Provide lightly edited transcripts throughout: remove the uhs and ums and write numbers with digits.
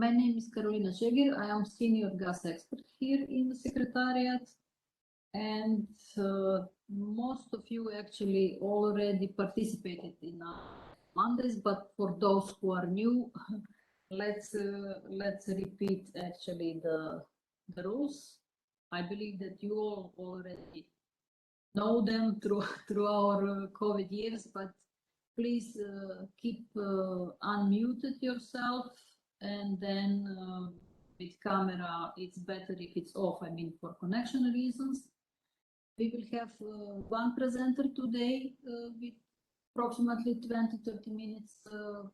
My name is Karolina Šegir. I am senior gas expert here in the Secretariat. And most of you actually already participated in our Mondays, but for those who are new, let's repeat actually the rules. I believe that you all already know them through our COVID years, but please keep unmuted yourself, and then with camera it's better if it's off, I mean for connection reasons. We will have one presenter today with approximately 20-30 minutes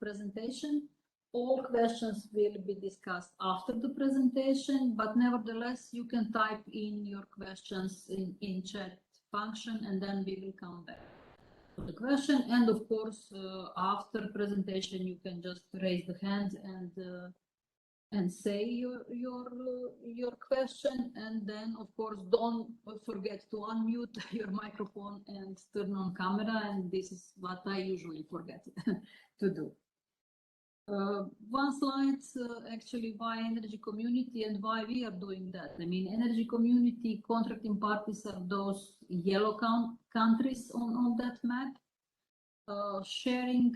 presentation. All questions will be discussed after the presentation, but nevertheless you can type in your questions in chat function, and then we will come back to the question. And of course after presentation you can just raise the hand and say your question, and then of course don't forget to unmute your microphone and turn on camera, and this is what I usually forget to do. One slide actually why Energy Community and why we are doing that. I mean, Energy Community contracting parties are those yellow countries on that map, sharing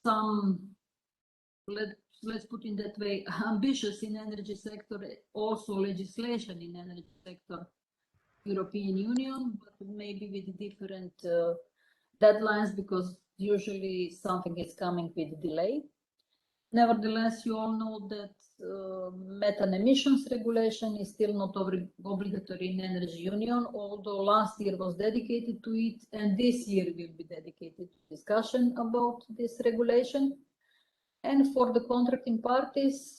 some, let's put it that way, ambitious in energy sector, also legislation in energy sector, European Union, but maybe with different deadlines, because usually something is coming with delay. Nevertheless, you all know that methane emissions regulation is still not obligatory in Energy Union, although last year was dedicated to it, and this year will be dedicated to discussion about this regulation. And for the contracting parties,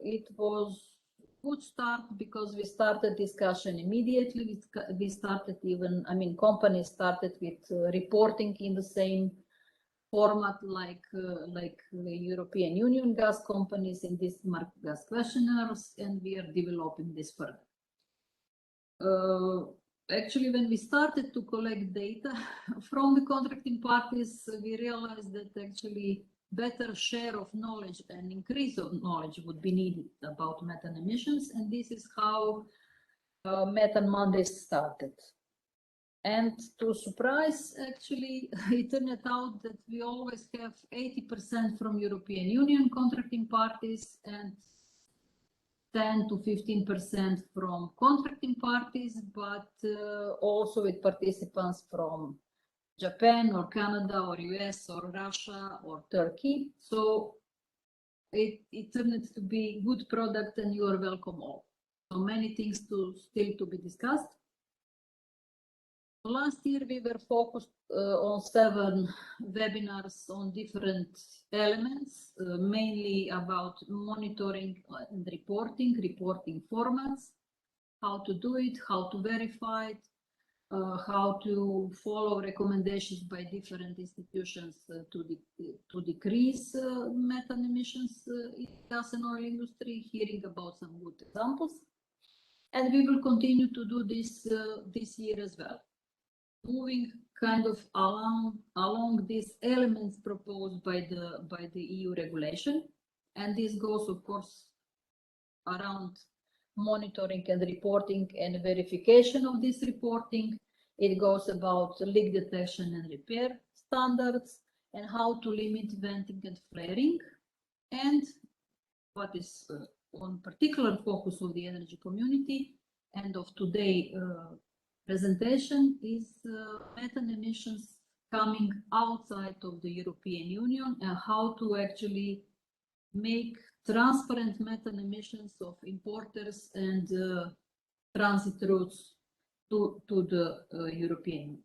it was a good start because we started discussion immediately. We started even, I mean, companies started with reporting in the same format like the European Union gas companies in this market gas questionnaires, and we are developing this further. Actually, when we started to collect data from the contracting parties, we realized that actually better share of knowledge and increase of knowledge would be needed about methane emissions, and this is how Methane Mondays started. And to surprise, actually, it turned out that we always have 80% from European Union contracting parties and 10 to 15% from contracting parties, but also with participants from Japan or Canada or US or Russia or Turkey. So it turned to be good product, and you are welcome all. So many things still to be discussed. Last year we were focused on 7 webinars on different elements, mainly about monitoring and reporting formats, how to do it, how to verify it, how to follow recommendations by different institutions to decrease methane emissions in gas and oil industry, hearing about some good examples. And we will continue to do this this year as well, moving kind of along these elements proposed by the EU regulation. And this goes, of course, around monitoring and reporting and verification of this reporting. It goes about leak detection and repair standards, and how to limit venting and flaring. And what is on particular focus of the Energy Community and of today presentation is methane emissions coming outside of the European Union, and how to actually make transparent methane emissions of importers and transit routes to the European Union.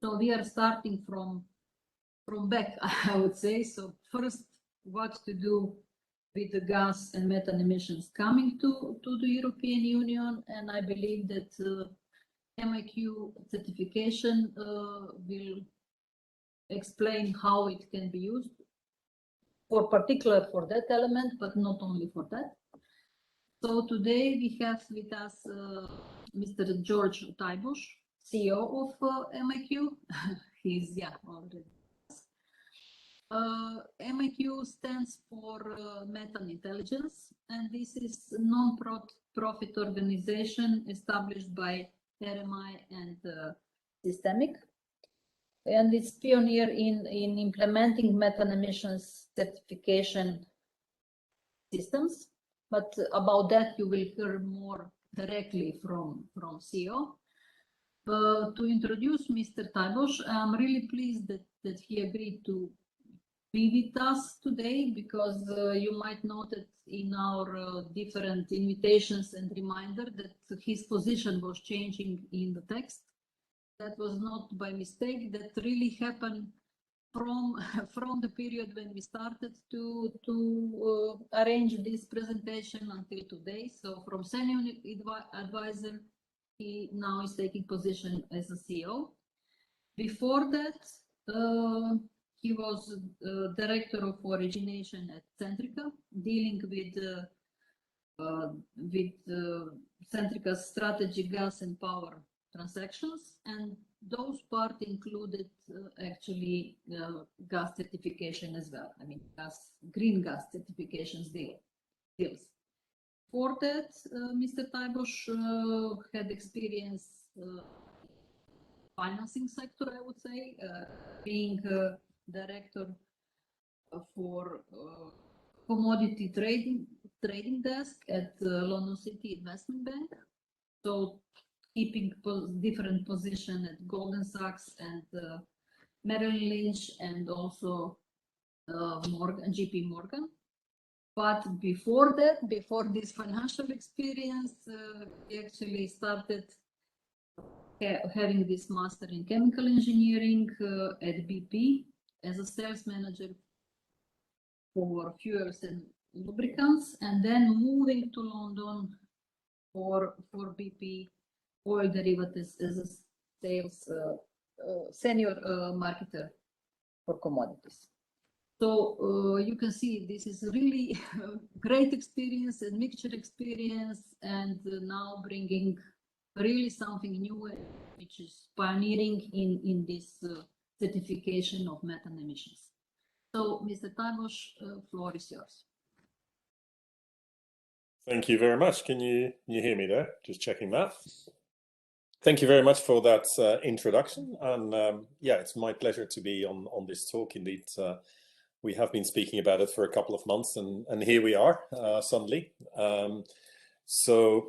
So we are starting from back, I would say. So first, what to do with the gas and methane emissions coming to the European Union, and I believe that MiQ certification will explain how it can be used, for particular for that element, but not only for that. So today we have with us Mr. George Tijbosch, CEO of MiQ. He's already. MiQ stands for Methane Intelligence, and this is a non-profit organization established by RMI and Systemic, and it's pioneer in implementing methane emissions certification systems. But about that you will hear more directly from CEO. To introduce Mr. Tijbosch, I'm really pleased that he agreed to be with us today, because you might note in our different invitations and reminder that his position was changing in the text. That was not by mistake. That really happened from the period when we started to arrange this presentation until today. So from senior advisor, he now is taking position as a CEO. Before that, he was director of origination at Centrica, dealing with Centrica's strategy, gas and power transactions, and those part included actually gas certification as well. I mean, green gas certifications deals. For that, Mr. Tijbosch had experience financing sector, I would say, being director for commodity trading desk at London City Investment Bank. So keeping different position at Goldman Sachs and Merrill Lynch, and also JP Morgan. But before that, before this financial experience, he actually started having this master in chemical engineering at BP as a sales manager for fuels and lubricants, and then moving to London for BP oil derivatives as a sales senior marketer for commodities. So you can see this is really great experience and mixture experience, and now bringing really something new, which is pioneering in this certification of methane emissions. So, Mr. Tijbosch, floor is yours. Thank you very much. Can you hear me there? Just checking that. Thank you very much for that introduction. And yeah, it's my pleasure to be on this talk. Indeed, we have been speaking about it for a couple of months, and here we are suddenly. So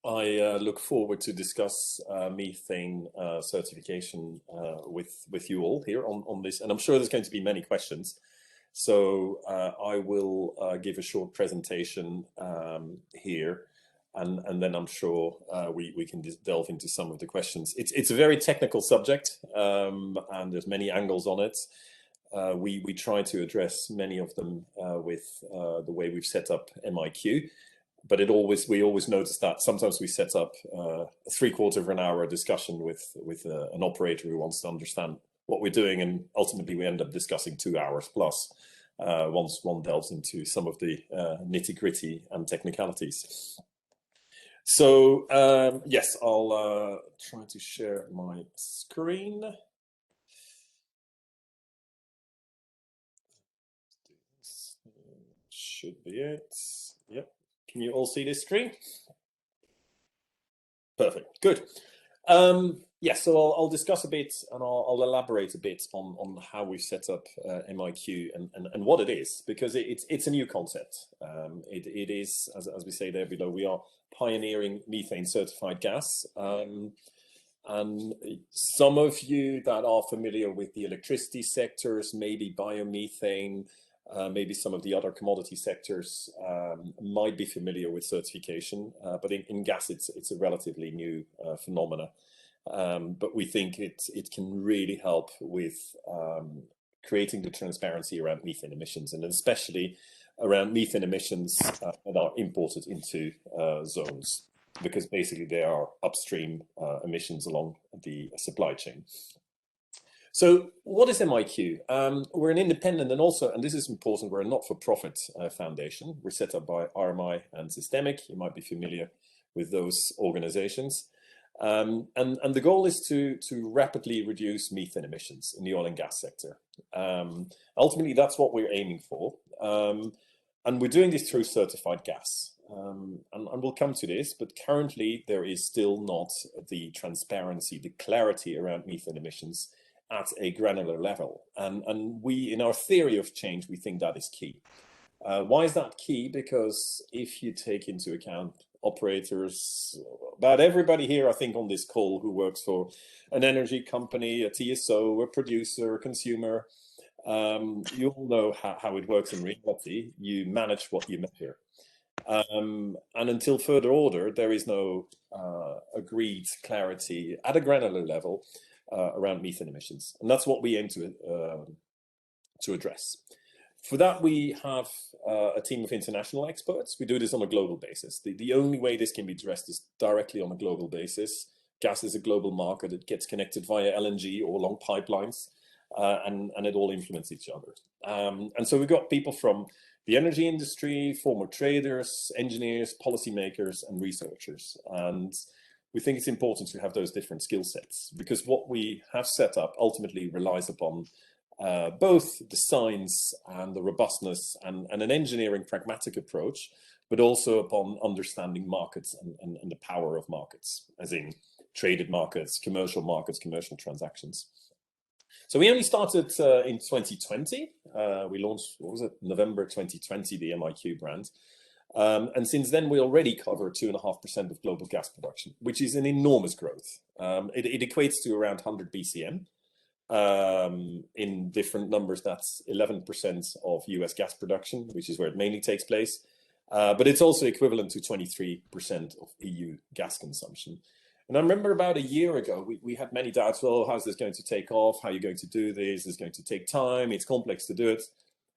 I look forward to discuss methane certification with you all here on this, and I'm sure there's going to be many questions. So I will give a short presentation here, and then I'm sure we can delve into some of the questions. It's a very technical subject, and there's many angles on it. We try to address many of them with the way we've set up MiQ. But we always notice that sometimes we set up a 3/4 of an hour discussion with an operator who wants to understand what we're doing, and ultimately we end up discussing 2 hours plus once one delves into some of the nitty-gritty and technicalities. So yes, I'll try to share my screen. Should be it. Yep. Can you all see this screen? Perfect. Good. Yeah, so I'll discuss a bit, and I'll elaborate a bit on how we've set up MiQ and what it is, because it's a new concept. It is, as we say there below, we are pioneering methane certified gas. And some of you that are familiar with the electricity sectors, maybe biomethane, maybe some of the other commodity sectors might be familiar with certification, but in gas it's a relatively new phenomena. But we think it can really help with creating the transparency around methane emissions, and especially around methane emissions that are imported into zones, because basically they are upstream emissions along the supply chain. So what is MiQ? We're an independent, and this is important, we're a not-for-profit foundation. We're set up by RMI and Systemic. You might be familiar with those organizations. And the goal is to rapidly reduce methane emissions in the oil and gas sector. Ultimately, that's what we're aiming for. And we're doing this through certified gas. And we'll come to this, but currently there is still not the transparency, the clarity around methane emissions at a granular level. And we, in our theory of change, we think that is key. Why is that key? Because if you take into account operators, about everybody here, I think, on this call who works for an energy company, a TSO, a producer, a consumer, you all know how it works in reality. You manage what you measure. And until further order, there is no agreed clarity at a granular level around methane emissions. And that's what we aim to address. For that, we have a team of international experts. We do this on a global basis. The only way this can be addressed is directly on a global basis. Gas is a global market. It gets connected via LNG or long pipelines, and it all implements each other. And so we've got people from the energy industry, former traders, engineers, policymakers, and researchers. And we think it's important to have those different skill sets, because what we have set up ultimately relies upon both the science and the robustness and an engineering pragmatic approach, but also upon understanding markets and the power of markets, as in traded markets, commercial transactions. So we only started in 2020. We launched, what was it, November 2020, the MiQ brand. And since then, we already cover 2.5% of global gas production, which is an enormous growth. It equates to around 100 BCM. In different numbers, that's 11% of US gas production, which is where it mainly takes place. But it's also equivalent to 23% of EU gas consumption. And I remember about a year ago, we had many doubts. Well, how's this going to take off? How are you going to do this? It's going to take time. It's complex to do it.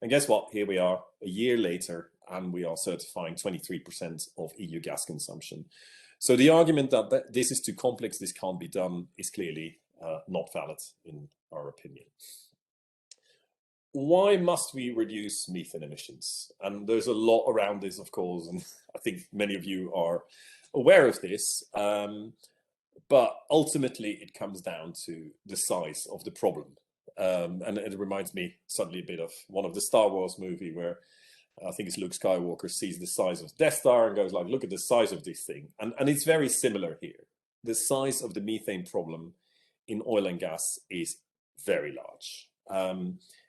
And guess what? Here we are a year later, and we are certifying 23% of EU gas consumption. So the argument that this is too complex, this can't be done, is clearly not valid in our opinion. Why must we reduce methane emissions? And there's a lot around this, of course, and I think many of you are aware of this. But ultimately, it comes down to the size of the problem. And it reminds me suddenly a bit of one of the Star Wars movie where I think it's Luke Skywalker sees the size of Death Star and goes like, look at the size of this thing. And it's very similar here. The size of the methane problem in oil and gas is very large.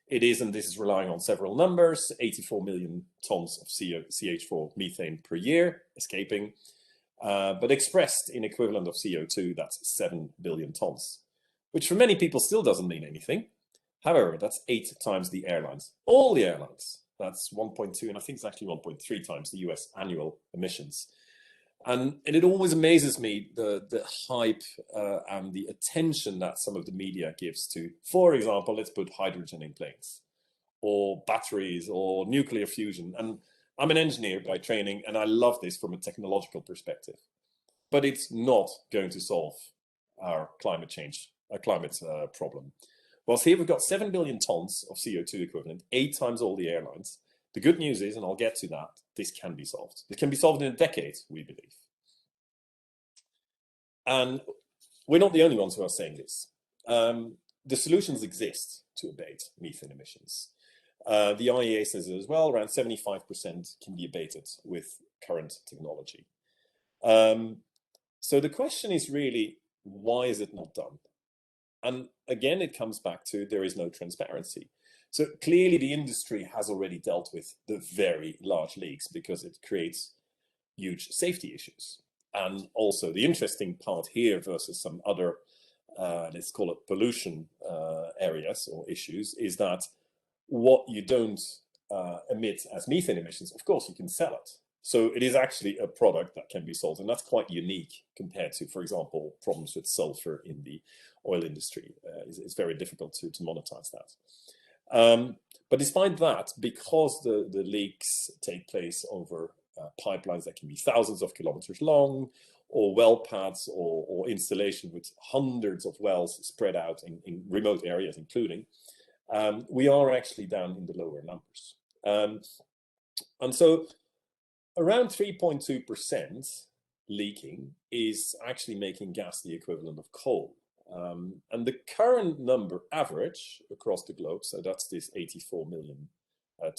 It is, and this is relying on several numbers, 84 million tons of CH4 methane per year escaping. But expressed in equivalent of CO2, that's 7 billion tons, which for many people still doesn't mean anything. However, that's 8 times the airlines, all the airlines. That's 1.2, and I think it's actually 1.3 times the US annual emissions. And it always amazes me the hype and the attention that some of the media gives to, for example, let's put hydrogen in planes, or batteries, or nuclear fusion. And I'm an engineer by training, and I love this from a technological perspective. But it's not going to solve our climate change, our climate problem. Whilst here we've got 7 billion tons of CO2 equivalent, 8 times all the airlines. The good news is, and I'll get to that, this can be solved. It can be solved in a decade, we believe. And we're not the only ones who are saying this. The solutions exist to abate methane emissions. The IEA says as well, around 75% can be abated with current technology. So the question is really, why is it not done? And again, it comes back to there is no transparency. So clearly the industry has already dealt with the very large leaks because it creates huge safety issues. And also the interesting part here versus some other, let's call it pollution areas or issues, is that what you don't emit as methane emissions, of course, you can sell it. So it is actually a product that can be sold, and that's quite unique compared to, for example, problems with sulfur in the oil industry. It's very difficult to monetize that. But despite that, because the leaks take place over pipelines that can be thousands of kilometers long, or well pads, or installation with hundreds of wells spread out in remote areas, including, we are actually down in the lower numbers. And so around 3.2% leaking is actually making gas the equivalent of coal. And the current number average across the globe, so that's this 84 million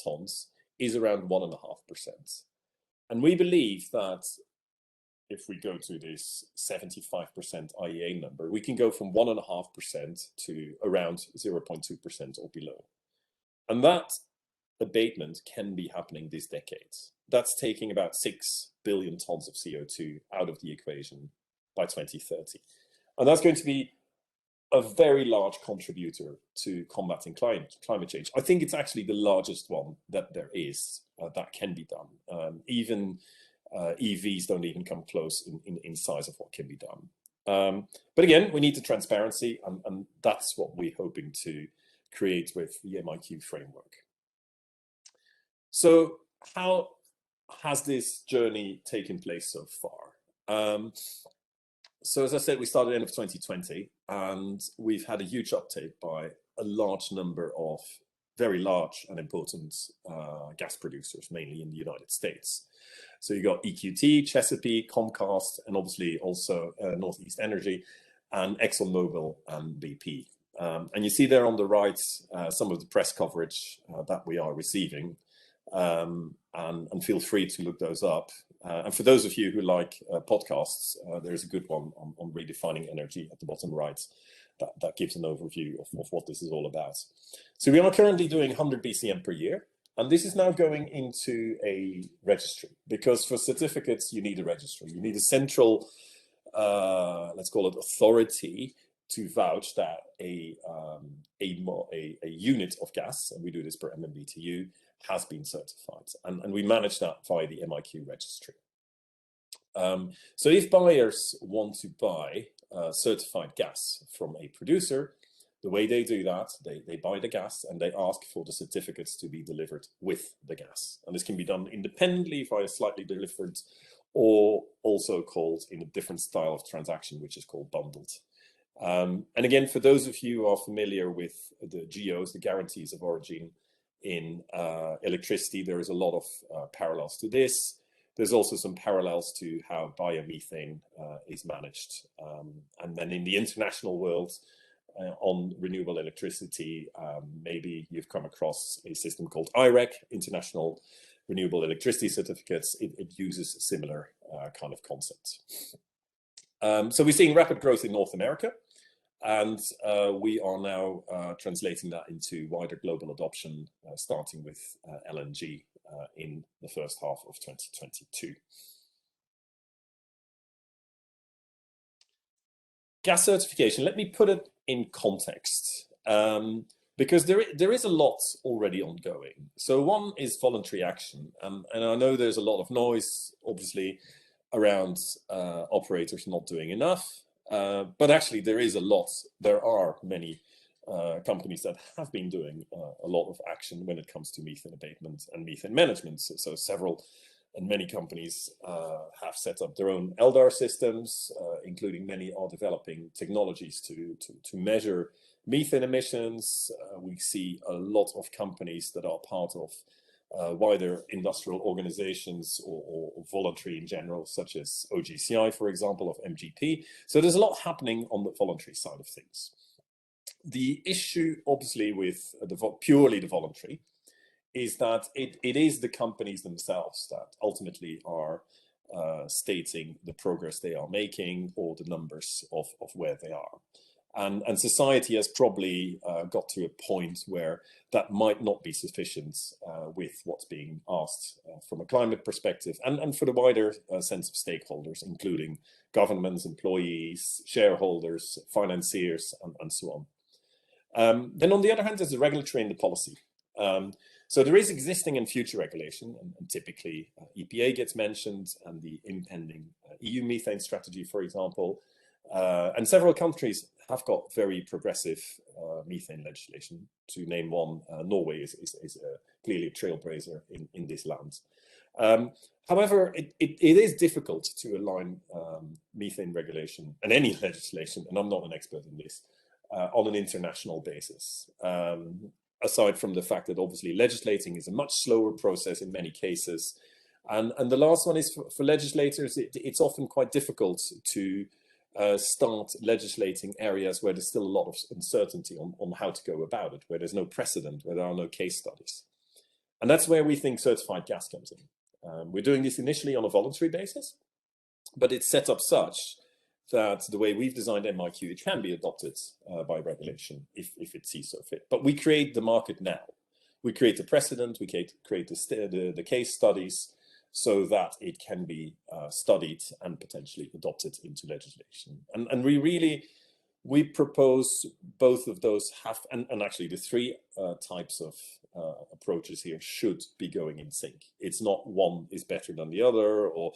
tons, is around 1.5%. And we believe that if we go to this 75% IEA number, we can go from 1.5% to around 0.2% or below. And that abatement can be happening this decade. That's taking about 6 billion tons of CO2 out of the equation by 2030. And that's going to be a very large contributor to combating climate change. I think it's actually the largest one that there is that can be done. Even EVs don't even come close in size of what can be done. But again, we need the transparency, and that's what we're hoping to create with the MiQ framework. So how has this journey taken place so far? So as I said, we started end of 2020, and we've had a huge uptake by a large number of very large and important gas producers, mainly in the United States. So you got EQT, Chesapeake, Comcast, and obviously also Northeast Energy, and ExxonMobil and BP. And you see there on the right some of the press coverage that we are receiving, and feel free to look those up. And for those of you who like podcasts, there's a good one on redefining energy at the bottom right that gives an overview of what this is all about. So we are currently doing 100 BCM per year, and this is now going into a registry, because for certificates you need a registry. You need a central, let's call it authority, to vouch that a unit of gas, and we do this per MMBTU, has been certified, and we manage that via the MiQ registry. So if buyers want to buy certified gas from a producer, the way they do that, they buy the gas and they ask for the certificates to be delivered with the gas. And this can be done independently via slightly delivered, or also called in a different style of transaction, which is called bundled. And again, for those of you who are familiar with the GOs, the guarantees of origin in electricity, there is a lot of parallels to this. There's also some parallels to how biomethane is managed. And then in the international world, on renewable electricity, maybe you've come across a system called IREC, International Renewable Electricity Certificates. It uses similar kind of concepts. So we're seeing rapid growth in North America, and we are now translating that into wider global adoption, starting with LNG in the first half of 2022. Gas certification, let me put it in context, because there is a lot already ongoing. So one is voluntary action, and I know there's a lot of noise, obviously, around operators not doing enough, but actually there is a lot. There are many companies that have been doing a lot of action when it comes to methane abatement and methane management. So several and many companies have set up their own LDAR systems, including many are developing technologies to measure methane emissions. We see a lot of companies that are part of wider industrial organizations or voluntary in general, such as OGCI, for example, of MGP. So there's a lot happening on the voluntary side of things. The issue, obviously, with purely the voluntary is that it is the companies themselves that ultimately are stating the progress they are making or the numbers of where they are. And society has probably got to a point where that might not be sufficient with what's being asked from a climate perspective, and for the wider sense of stakeholders, including governments, employees, shareholders, financiers, and so on. Then on the other hand, there's the regulatory and the policy. So there is existing and future regulation, and typically EPA gets mentioned, and the impending EU methane strategy, for example. And several countries have got very progressive methane legislation. To name one, Norway is clearly a trailblazer in this land. However, it is difficult to align methane regulation and any legislation, and I'm not an expert in this, on an international basis. Aside from the fact that obviously legislating is a much slower process in many cases, And the last one is for legislators, it's often quite difficult to start legislating areas where there's still a lot of uncertainty on how to go about it, where there's no precedent, where there are no case studies. And that's where we think certified gas comes in. We're doing this initially on a voluntary basis, but it's set up such that the way we've designed MiQ, it can be adopted by regulation if it sees so fit. But we create the market now. We create the precedent, we create the case studies so that it can be studied and potentially adopted into legislation. And we propose both of those and actually the three types of approaches here should be going in sync. It's not one is better than the other, or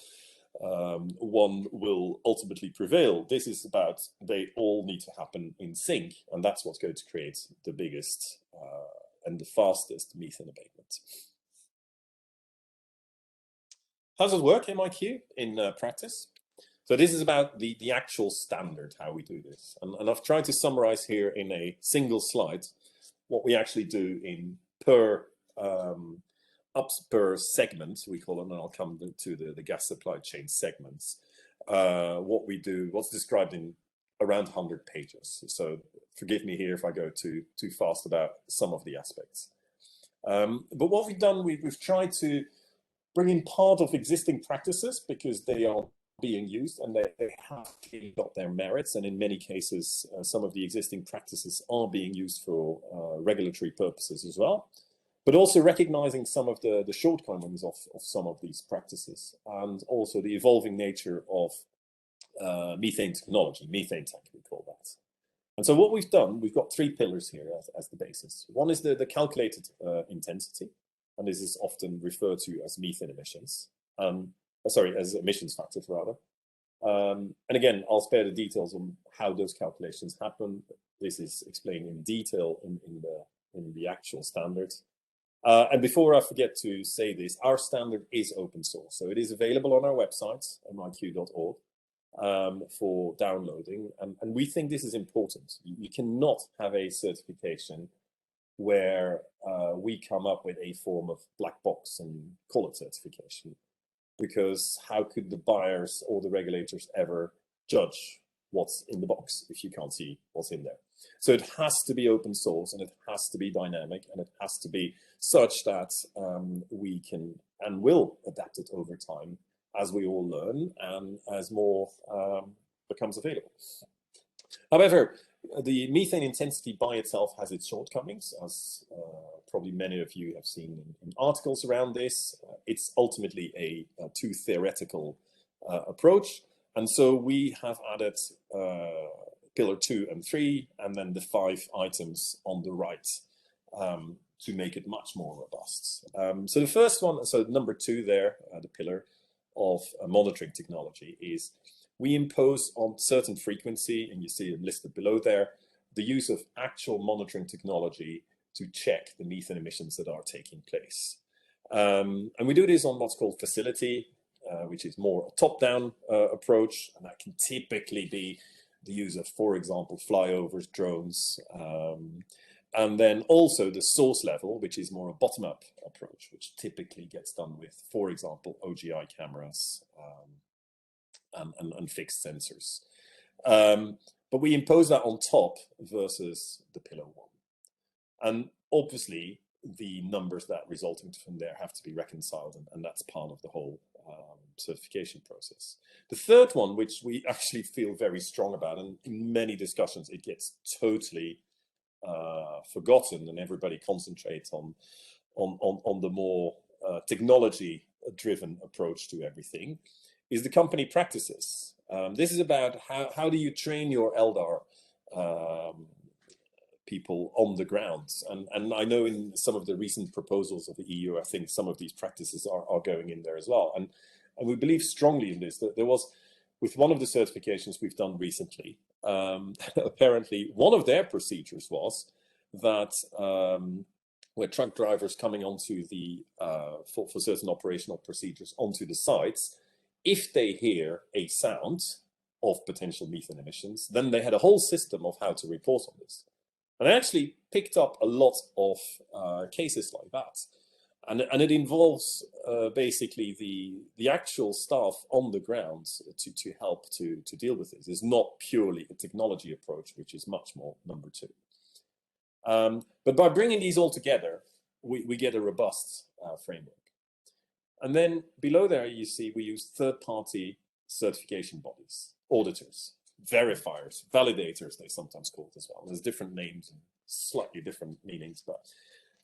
one will ultimately prevail. This is about they all need to happen in sync, and that's what's going to create the biggest and the fastest methane abatement. How does it work, MiQ, in practice? So this is about the actual standard, how we do this. And I've tried to summarize here in a single slide what we actually do in per segment, we call them, and I'll come to the gas supply chain segments. What we do, what's described in around 100 pages. So forgive me here if I go too fast about some of the aspects. But what we've done, we've tried to bring in part of existing practices because they are being used and they have got their merits. And in many cases, some of the existing practices are being used for regulatory purposes as well. But also recognizing some of the shortcomings of some of these practices, and also the evolving nature of methane technology, methane tank we call that. And so what we've done, we've got three pillars here as the basis. One is the calculated intensity, and this is often referred to as methane emissions. As emissions factors rather. And again, I'll spare the details on how those calculations happen. This is explained in detail in the actual standards. And before I forget to say this, our standard is open source. So it is available on our website, miq.org, for downloading. And we think this is important. You cannot have a certification where we come up with a form of black box and call it certification, because how could the buyers or the regulators ever judge what's in the box if you can't see what's in there? So it has to be open source, and it has to be dynamic, and it has to be such that we can and will adapt it over time as we all learn and as more becomes available. However, the methane intensity by itself has its shortcomings, as probably many of you have seen in articles around this. It's ultimately a too theoretical approach. And so we have added pillar 2 and 3, and then the 5 items on the right to make it much more robust. So the first one, so number 2 there, the pillar of monitoring technology, is we impose on certain frequency, and you see it listed below there, the use of actual monitoring technology to check the methane emissions that are taking place. And we do this on what's called facility, which is more a top-down approach, and that can typically be the use of, for example, flyovers, drones, and then also the source level, which is more a bottom-up approach, which typically gets done with, for example, OGI cameras and fixed sensors. But we impose that on top versus the pillar 1. And obviously, the numbers that resulting from there have to be reconciled, and that's part of the whole certification process. The third one, which we actually feel very strong about, and in many discussions it gets totally forgotten, and everybody concentrates on the more technology-driven approach to everything, is the company practices. This is about how do you train your LDAR people on the ground. And I know in some of the recent proposals of the EU, I think some of these practices are going in there as well. And we believe strongly in this, that there was, with one of the certifications we've done recently, apparently one of their procedures was that where truck drivers coming onto the, for certain operational procedures onto the sites, if they hear a sound of potential methane emissions, then they had a whole system of how to report on this. And I actually picked up a lot of cases like that. And it involves basically the actual staff on the ground to help to deal with this. It's not purely a technology approach, which is much more number two. But by bringing these all together, we get a robust framework. And then below there, you see we use third-party certification bodies, auditors, verifiers, validators, they sometimes call it as well. There's different names and slightly different meanings, but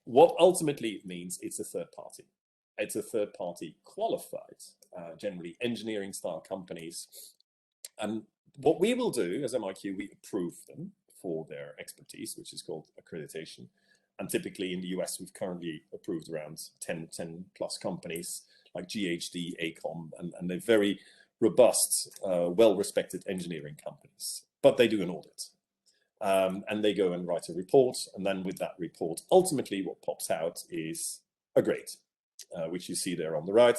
what ultimately it means, it's a third party. It's a third party qualified, generally engineering style companies. And what we will do as MiQ, we approve them for their expertise, which is called accreditation. And typically in the US, we've currently approved around 10 plus companies like GHD, AECOM, and they're very robust, well-respected engineering companies. But they do an audit. And they go and write a report. And then with that report, ultimately what pops out is a grade, which you see there on the right.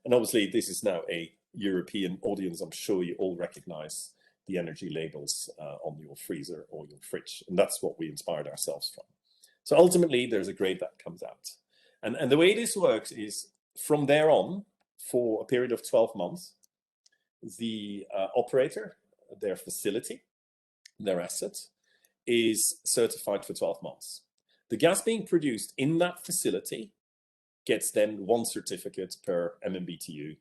And obviously, this is now a European audience. I'm sure you all recognize the energy labels on your freezer or your fridge. And that's what we inspired ourselves from. So ultimately, there's a grade that comes out. And the way this works is from there on, for a period of 12 months, the operator, their facility, their asset, is certified for 12 months. The gas being produced in that facility gets then 1 certificate per MMBTU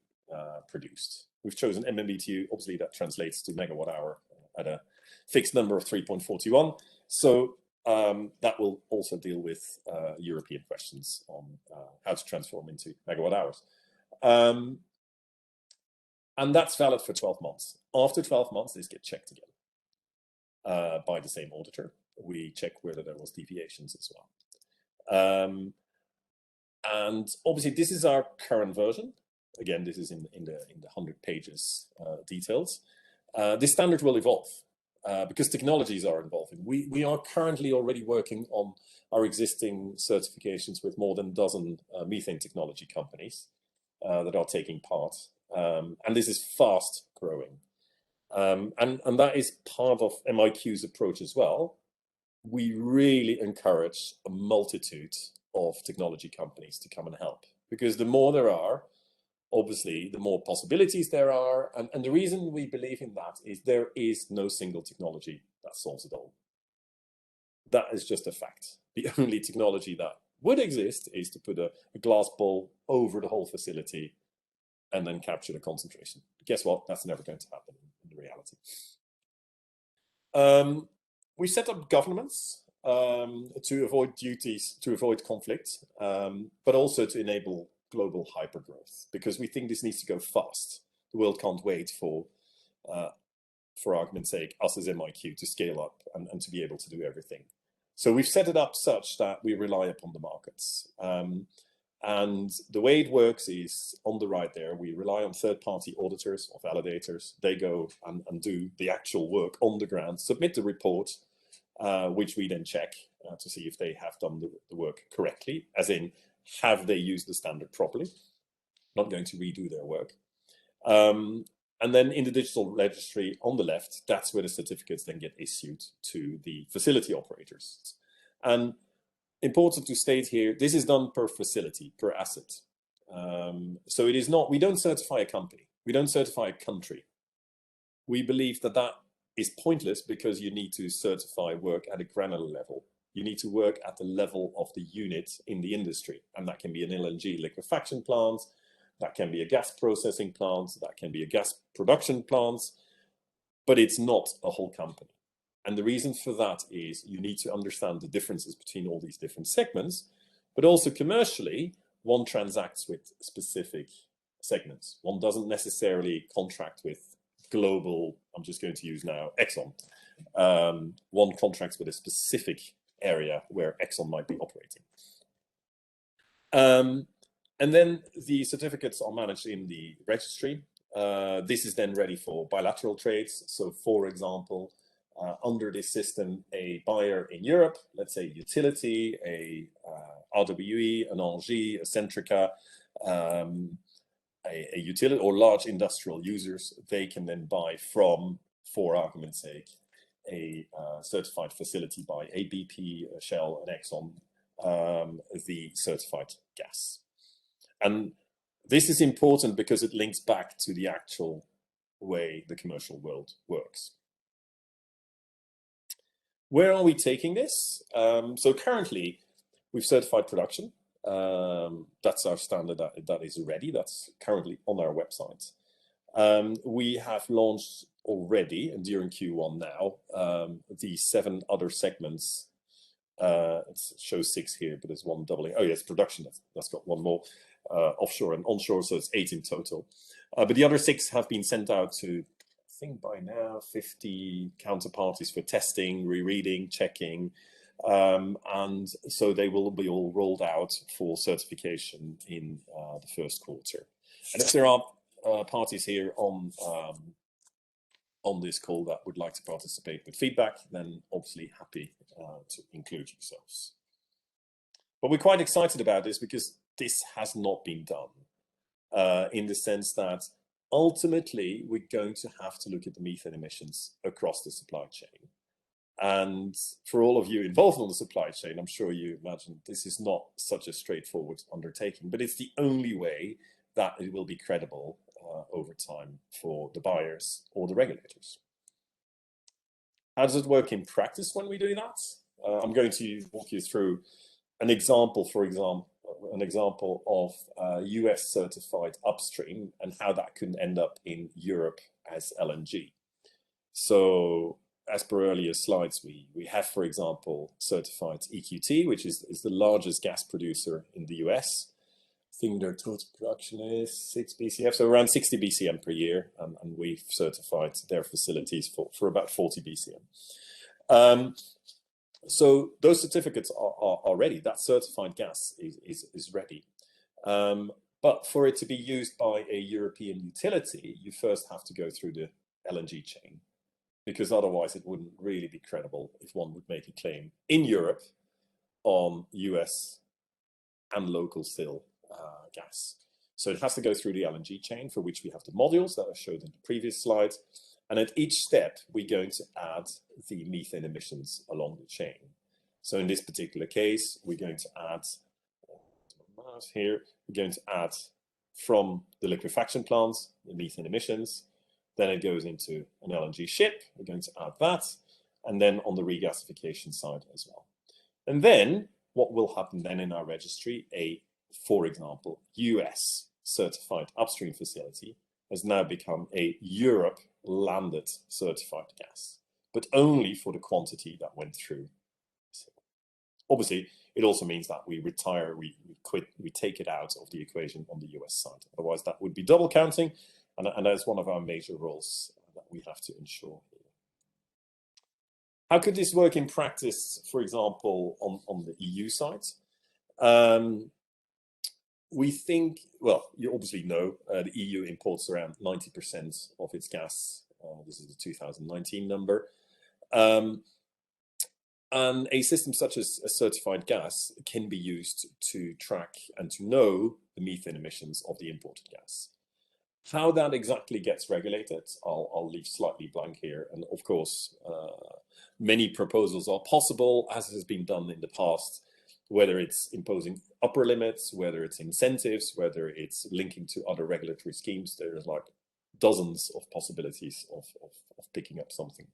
produced. We've chosen MMBTU, obviously that translates to megawatt hour at a fixed number of 3.41. So that will also deal with European questions on how to transform into megawatt hours. And that's valid for 12 months. After 12 months, these get checked again by the same auditor. We check whether there was deviations as well. And obviously, this is our current version. Again, this is in the 100 pages details. This standard will evolve because technologies are evolving. We are currently already working on our existing certifications with more than a dozen methane technology companies that are taking part. And this is fast growing. And that is part of MiQ's approach as well. We really encourage a multitude of technology companies to come and help, because the more there are, obviously, the more possibilities there are. And the reason we believe in that is there is no single technology that solves it all. That is just a fact. The only technology that would exist is to put a glass ball over the whole facility and then capture the concentration. Guess what? That's never going to happen in reality. We set up governments to avoid duties, to avoid conflict, but also to enable global hypergrowth, because we think this needs to go fast. The world can't wait for argument's sake, us as MiQ to scale up and to be able to do everything. So we've set it up such that we rely upon the markets. And the way it works is on the right there, we rely on third-party auditors or validators. They go and do the actual work on the ground, submit the report, which we then check to see if they have done the work correctly, as in, have they used the standard properly? Not going to redo their work. And then in the digital registry on the left, that's where the certificates then get issued to the facility operators. And important to state here, this is done per facility, per asset. So it is not, we don't certify a company, we don't certify a country. We believe that that is pointless because you need to certify work at a granular level. You need to work at the level of the unit in the industry. And that can be an LNG liquefaction plant, that can be a gas processing plant, that can be a gas production plant, but it's not a whole company. And the reason for that is you need to understand the differences between all these different segments, but also commercially, one transacts with specific segments. One doesn't necessarily contract with global, I'm just going to use now Exxon. One contracts with a specific area where Exxon might be operating. And then the certificates are managed in the registry. This is then ready for bilateral trades. So for example, under this system, a buyer in Europe, let's say utility, a RWE, an Engie, a Centrica, a utility or large industrial users, they can then buy from, for argument's sake, a certified facility by a BP, a Shell, an Exxon, the certified gas. And This is important because it links back to the actual way the commercial world works. Where are we taking this? So currently, we've certified production. That's our standard that is ready. That's currently on our website. We have launched already, and during Q1 now, the 7 other segments. It shows 6 here, but there's one doubling. Oh yes, production, that's got one more, offshore and onshore, so it's 8 in total. But the other 6 have been sent out to, I think by now, 50 counterparties for testing, rereading, checking. And so they will be all rolled out for certification in the first quarter. And if there are parties here on this call that would like to participate with feedback, then obviously happy to include yourselves. But we're quite excited about this because this has not been done in the sense that ultimately we're going to have to look at the methane emissions across the supply chain. And for all of you involved on the supply chain, I'm sure you imagine this is not such a straightforward undertaking, but it's the only way that it will be credible over time for the buyers or the regulators. How does it work in practice when we do that? I'm going to walk you through an example, of US certified upstream and how that could end up in Europe as LNG. So as per earlier slides, we have, for example, certified EQT, which is the largest gas producer in the US. I think their total production is 6 BCF, so around 60 BCM per year, and we've certified their facilities for about 40 BCM. So those certificates are ready. That certified gas is ready. But for it to be used by a European utility, you first have to go through the LNG chain, because otherwise it wouldn't really be credible if one would make a claim in Europe on US and local still gas. So it has to go through the LNG chain, for which we have the modules that I showed in the previous slide. And at each step, we're going to add the methane emissions along the chain. So in this particular case, we're going to add, here, we're going to add from the liquefaction plants, the methane emissions. Then it goes into an LNG ship. We're going to add that. And then on the regasification side as well. And then what will happen then in our registry, for example, US certified upstream facility has now become a Europe landed certified gas, but only for the quantity that went through. So obviously, it also means that we retire, we quit, we take it out of the equation on the US side. Otherwise, that would be double counting, and that's one of our major roles that we have to ensure here. How could this work in practice, for example, on the EU side? We think, well, you obviously know the EU imports around 90% of its gas. This is the 2019 number. And a system such as a certified gas can be used to track and to know the methane emissions of the imported gas. How that exactly gets regulated, I'll leave slightly blank here. And of course, many proposals are possible, as has been done in the past, whether it's imposing upper limits, whether it's incentives, whether it's linking to other regulatory schemes. There's like dozens of possibilities of picking up something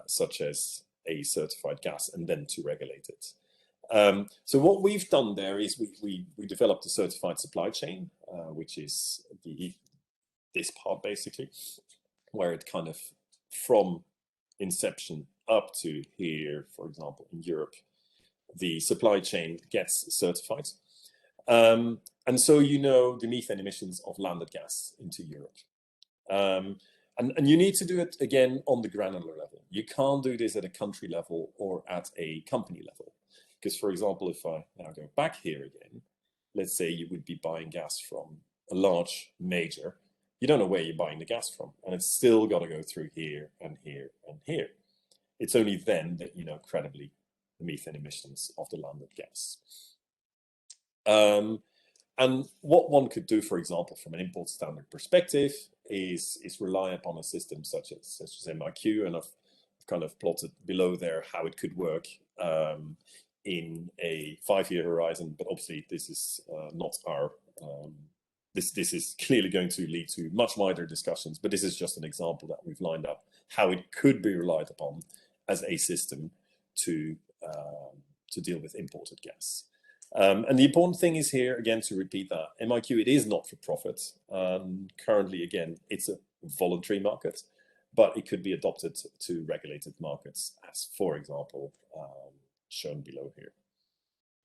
such as a certified gas and then to regulate it. So what we've done there is we developed a certified supply chain, which is this part basically, where it kind of from inception up to here, for example, in Europe, the supply chain gets certified. And so you know the methane emissions of landed gas into Europe. And you need to do it again on the granular level. You can't do this at a country level or at a company level. Because, for example, if I now go back here again, let's say you would be buying gas from a large major. You don't know where you're buying the gas from, and it's still got to go through here and here and here. It's only then that you know credibly the methane emissions of the landed gas. And what one could do, for example, from an import standard perspective, is rely upon a system such as MiQ, and I've kind of plotted below there how it could work in a 5-year horizon. But obviously, this is not our this is clearly going to lead to much wider discussions, but this is just an example that we've lined up, how it could be relied upon as a system to deal with imported gas. And the important thing is here, again, to repeat that, MiQ, it is not for profit. Currently, again, it's a voluntary market, but it could be adopted to regulated markets, as, for example, shown below here.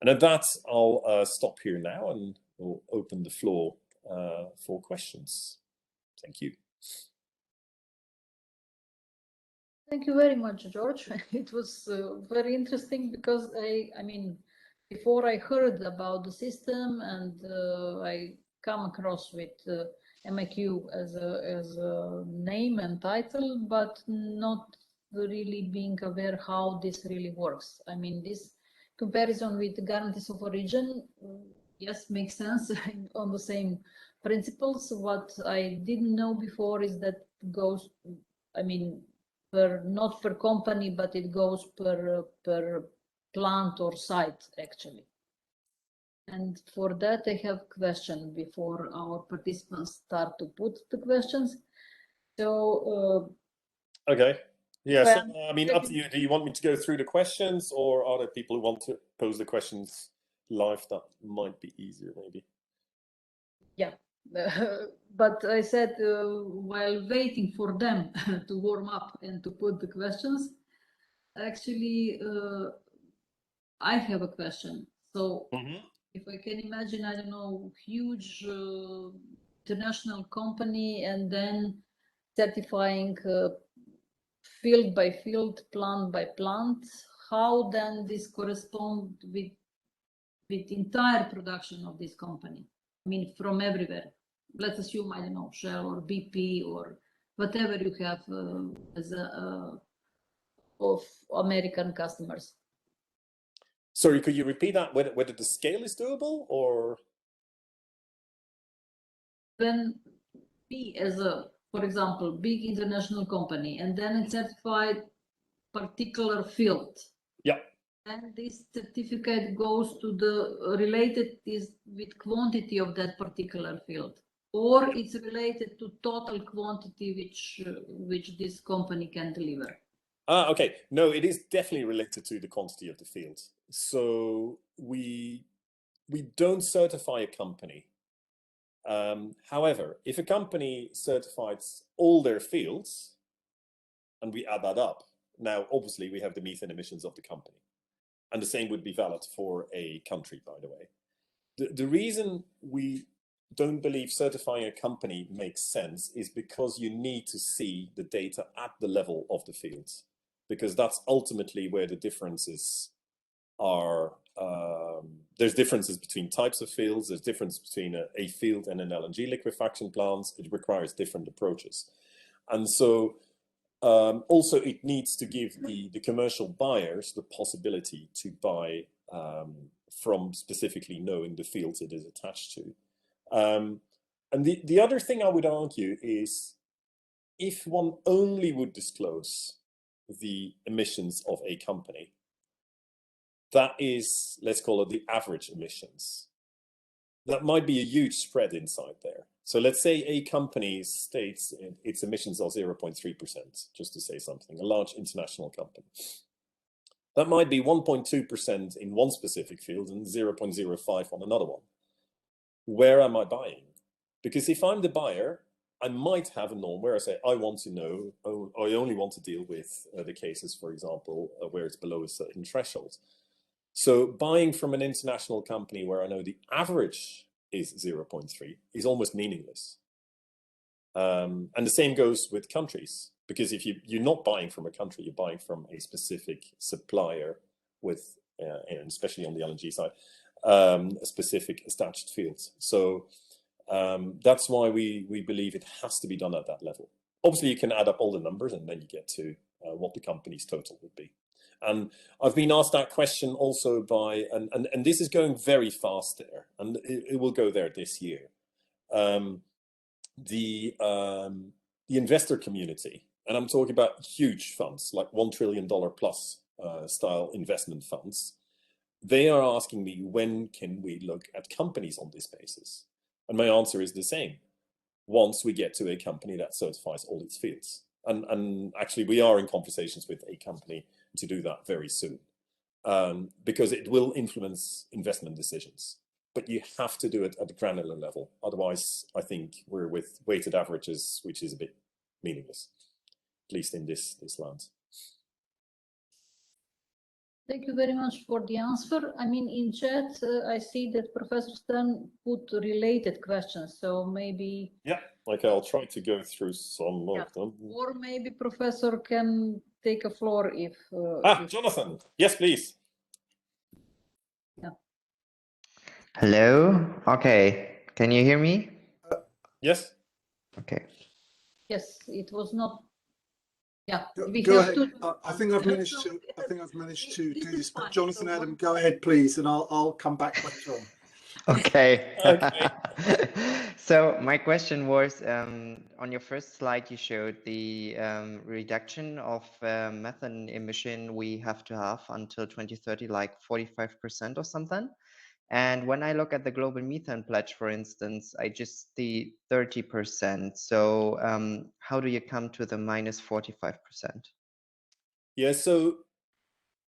And at that, I'll stop here now and we'll open the floor for questions. Thank you. Thank you very much, George. It was very interesting because I mean, before I heard about the system and I come across with MiQ as a name and title, but not really being aware how this really works. I mean, this comparison with the guarantees of origin, yes, makes sense on the same principles. What I didn't know before is that goes, I mean, not per company, but it goes per plant or site actually. And for that, I have a question before our participants start to put the questions. So, okay. Yeah, so, I mean, up to you. Do you want me to go through the questions, or are there people who want to pose the questions live? That might be easier, maybe. Yeah, but I said while waiting for them to warm up and to put the questions, actually, I have a question. So, if I can imagine, I don't know, huge international company and then certifying field by field, plant by plant, how then this correspond with entire production of this company? I mean, from everywhere. Let's assume, I don't know, Shell or BP or whatever you have as of American customers. Sorry, could you repeat that? Whether the scale is doable, or then be as a, for example, big international company, and then it's certified particular field. Yeah. And this certificate goes to the related is with quantity of that particular field, or it's related to total quantity which this company can deliver. Okay. No, it is definitely related to the quantity of the field. So we don't certify a company. However, if a company certifies all their fields and we add that up, now obviously we have the methane emissions of the company. And the same would be valid for a country, by the way. The reason we don't believe certifying a company makes sense is because you need to see the data at the level of the fields, because that's ultimately where the differences are. There's differences between types of fields. There's difference between a field and an LNG liquefaction plant. It requires different approaches. And so also it needs to give the commercial buyers the possibility to buy from specifically knowing the fields it is attached to. And the other thing I would argue is, if one only would disclose the emissions of a company, that is, let's call it the average emissions, that might be a huge spread inside there. So let's say a company states its emissions are 0.3%, just to say something, a large international company. That might be 1.2% in one specific field and 0.05 on another one. Where am I buying? Because if I'm the buyer, I might have a norm where I say, I want to know, I only want to deal with the cases, for example, where it's below a certain threshold. So buying from an international company where I know the average is 0.3 is almost meaningless. And the same goes with countries, because if you're not buying from a country, you're buying from a specific supplier with, and especially on the LNG side, specific established fields. So that's why we believe it has to be done at that level. Obviously, you can add up all the numbers and then you get to what the company's total would be. And I've been asked that question also by, and this is going very fast there, and it will go there this year. The investor community, and I'm talking about huge funds, like $1 trillion plus style investment funds, they are asking me, when can we look at companies on this basis? And my answer is the same. Once we get to a company that certifies all its fields. And actually, we are in conversations with a company to do that very soon, because it will influence investment decisions. But you have to do it at the granular level. Otherwise, I think we're with weighted averages, which is a bit meaningless, at least in this land. Thank you very much for the answer. I mean, in chat, I see that Professor Stern put related questions, so maybe... Yeah, okay, I'll try to go through some of them. Or maybe Professor can take a floor if... if... Jonathan, yes, please. Yeah. Hello, okay, can you hear me? Yes. Okay. Yes, it was not... Yeah, go ahead. I think I've managed to do this. But Jonathan, Adam, go ahead, please, and I'll come back later on. Okay. Okay. So my question was, on your first slide, you showed the reduction of methane emission we have to have until 2030, like 45% or something. And when I look at the global methane pledge, for instance, I just see 30%. So how do you come to the minus 45%? Yeah, so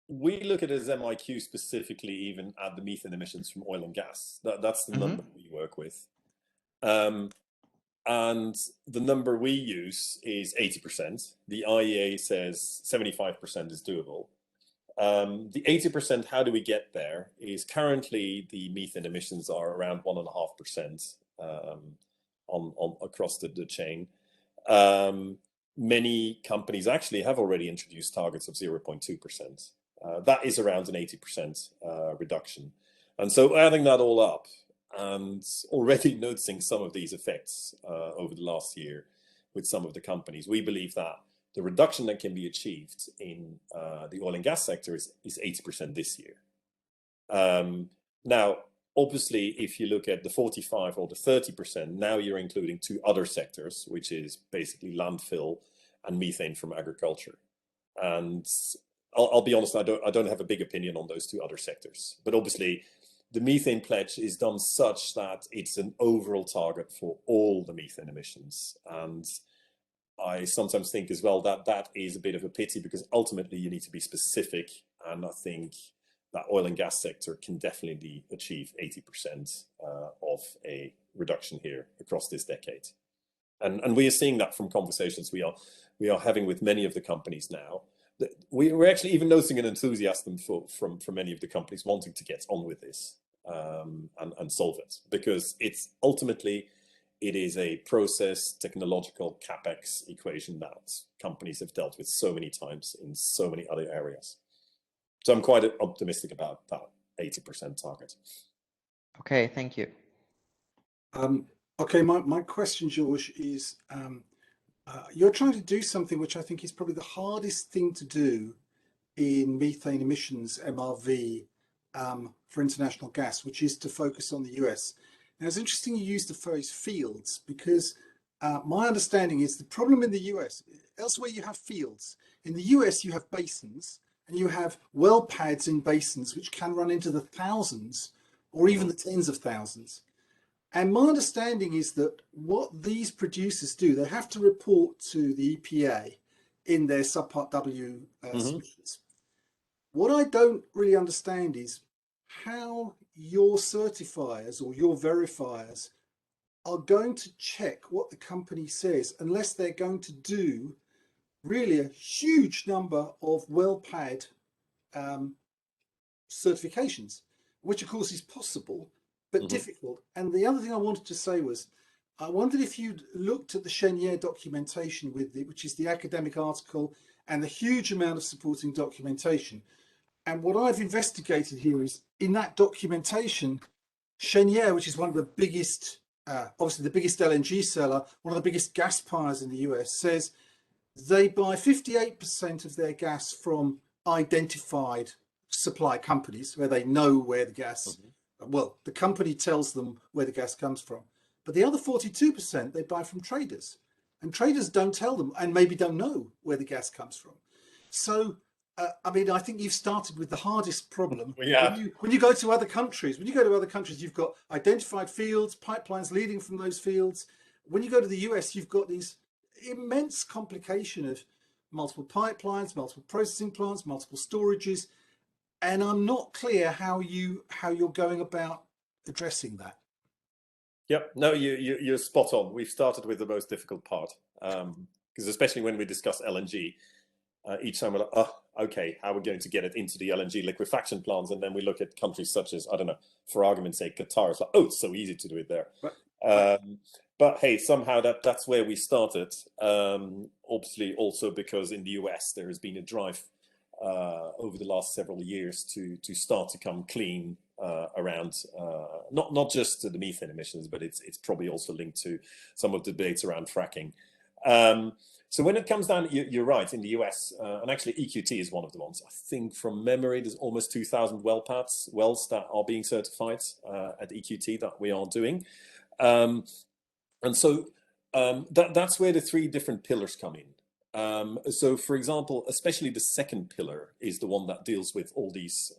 we look at it as MiQ specifically, even at the methane emissions from oil and gas. That's the number we work with. And the number we use is 80%. The IEA says 75% is doable. The 80%, how do we get there, is currently the methane emissions are around 1.5% on across the chain. Many companies actually have already introduced targets of 0.2%. That is around an 80% reduction. And so adding that all up and already noticing some of these effects over the last year with some of the companies, we believe that the reduction that can be achieved in the oil and gas sector is 80% this year. Now, obviously, if you look at the 45 or the 30%, now you're including two other sectors, which is basically landfill and methane from agriculture. And I'll be honest, I don't have a big opinion on those two other sectors. But obviously, the methane pledge is done such that it's an overall target for all the methane emissions. And I sometimes think as well that that is a bit of a pity, because ultimately you need to be specific. And I think that oil and gas sector can definitely achieve 80% of a reduction here across this decade. And we are seeing that from conversations we are having with many of the companies now. We're actually even noticing an enthusiasm from many of the companies wanting to get on with this and solve it, because it's ultimately, it is a process technological CapEx equation that companies have dealt with so many times in so many other areas. So I'm quite optimistic about that 80% target. Okay, thank you. Okay, my question, George, is you're trying to do something which I think is probably the hardest thing to do in methane emissions, MRV, for international gas, which is to focus on the US. Now, it's interesting you use the phrase fields, because my understanding is the problem in the US, elsewhere you have fields. In the US, you have basins, and you have well pads in basins which can run into the thousands or even the tens of thousands. And my understanding is that what these producers do, they have to report to the EPA in their Subpart W submissions. What I don't really understand is how your certifiers or your verifiers are going to check what the company says, unless they're going to do really a huge number of well pad certifications, which of course is possible, but difficult. And the other thing I wanted to say was, I wondered if you'd looked at the Cheniere documentation which is the academic article and the huge amount of supporting documentation. And what I've investigated here is, in that documentation, Cheniere, which is one of the biggest, obviously the biggest LNG seller, one of the biggest gas buyers in the US, says they buy 58% of their gas from identified supply companies where they know where the gas, well, the company tells them where the gas comes from. But the other 42% they buy from traders, and traders don't tell them and maybe don't know where the gas comes from. So I mean, I think you've started with the hardest problem. Yeah. When you go to other countries, you've got identified fields, pipelines leading from those fields. When you go to the US, you've got these immense complication of multiple pipelines, multiple processing plants, multiple storages, and I'm not clear how you're going about addressing that. Yep. No, you're spot on. We've started with the most difficult part, because especially when we discuss LNG, each time we're like, oh, okay, how are we going to get it into the LNG liquefaction plants? And then we look at countries such as, I don't know, for argument's sake, Qatar. It's like, oh, it's so easy to do it there. Right. But hey, somehow that's where we started. Obviously, also because in the US there has been a drive over the last several years to start to come clean around not just the methane emissions, but it's probably also linked to some of the debates around fracking. So when it comes down, you're right, in the US, and actually EQT is one of the ones. I think from memory, there's almost 2,000 wells that are being certified at EQT that we are doing. And so that's where the three different pillars come in. So for example, especially the second pillar is the one that deals with all these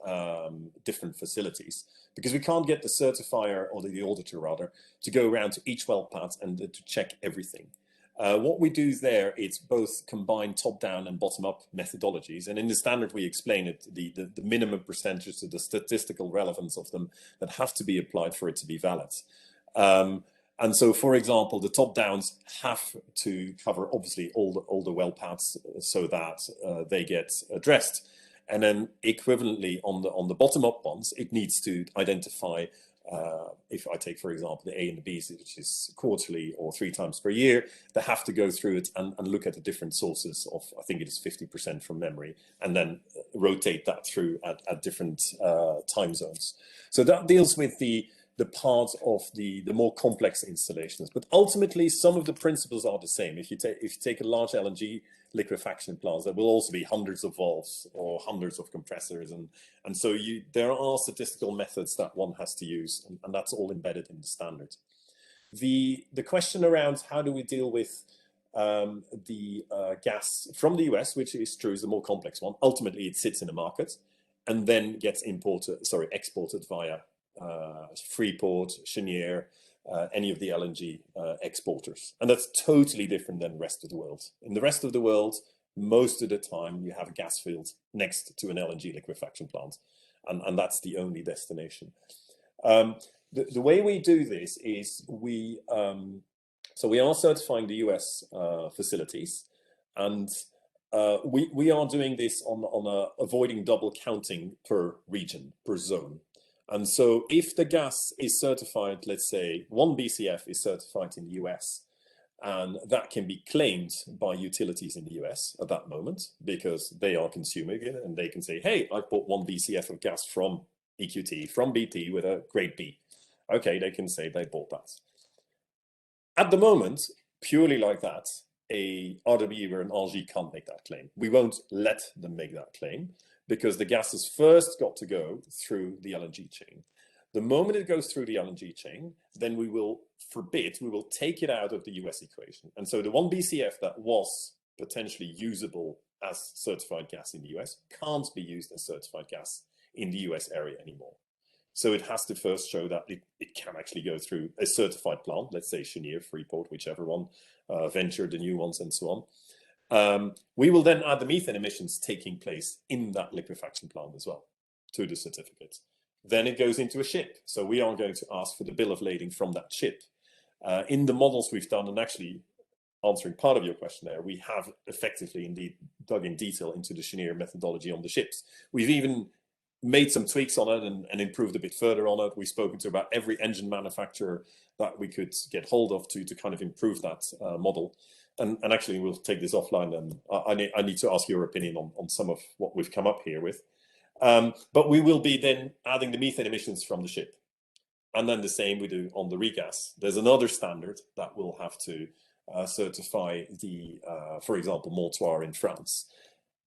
different facilities, because we can't get the certifier or the auditor rather to go around to each well path and to check everything. What we do there, it's both combined top-down and bottom-up methodologies. And in the standard, we explain it, the minimum percentage to the statistical relevance of them that have to be applied for it to be valid. And so, for example, the top-downs have to cover, obviously, all the well paths so that they get addressed. And then equivalently, on the bottom-up ones, it needs to identify if I take, for example, the A and the B, which is quarterly or 3 times per year, they have to go through it and look at the different sources of, I think it is 50% from memory, and then rotate that through at different time zones. So that deals with the part of the more complex installations. But ultimately, some of the principles are the same. If you take a large LNG liquefaction plant, there will also be hundreds of valves or hundreds of compressors, and so there are statistical methods that one has to use, and that's all embedded in the standard. The question around how do we deal with the gas from the US, which is true, is the more complex one. Ultimately, it sits in the market and then gets exported via Freeport, Cheniere, any of the LNG exporters. And that's totally different than the rest of the world. In the rest of the world, most of the time you have a gas field next to an LNG liquefaction plant, and that's the only destination. The way we do this is we are certifying the US facilities, and we are doing this on avoiding double counting per region, per zone. And so if the gas is certified, let's say 1 BCF is certified in the US, and that can be claimed by utilities in the US at that moment, because they are consuming it, and they can say, hey, I bought 1 BCF of gas from EQT, from BT with a grade B. Okay, they can say they bought that. At the moment, purely like that, a RWE or an RG can't make that claim. We won't let them make that claim, because the gas has first got to go through the LNG chain. The moment it goes through the LNG chain, then we will take it out of the US equation. And so the 1 BCF that was potentially usable as certified gas in the US can't be used as certified gas in the US area anymore. So it has to first show that it can actually go through a certified plant, let's say Cheniere, Freeport, whichever one, Venture, the new ones, and so on. We will then add the methane emissions taking place in that liquefaction plant as well to the certificate. Then it goes into a ship. So we are going to ask for the bill of lading from that ship. In the models we've done, and actually answering part of your question there, we have effectively indeed dug in detail into the Cheniere methodology on the ships. We've even made some tweaks on it and improved a bit further on it. We've spoken to about every engine manufacturer that we could get hold of to kind of improve that model. And actually, we'll take this offline, and I need to ask your opinion on some of what we've come up here with. But we will be then adding the methane emissions from the ship. And then the same we do on the regas. There's another standard that will have to certify the, for example, Montoir in France.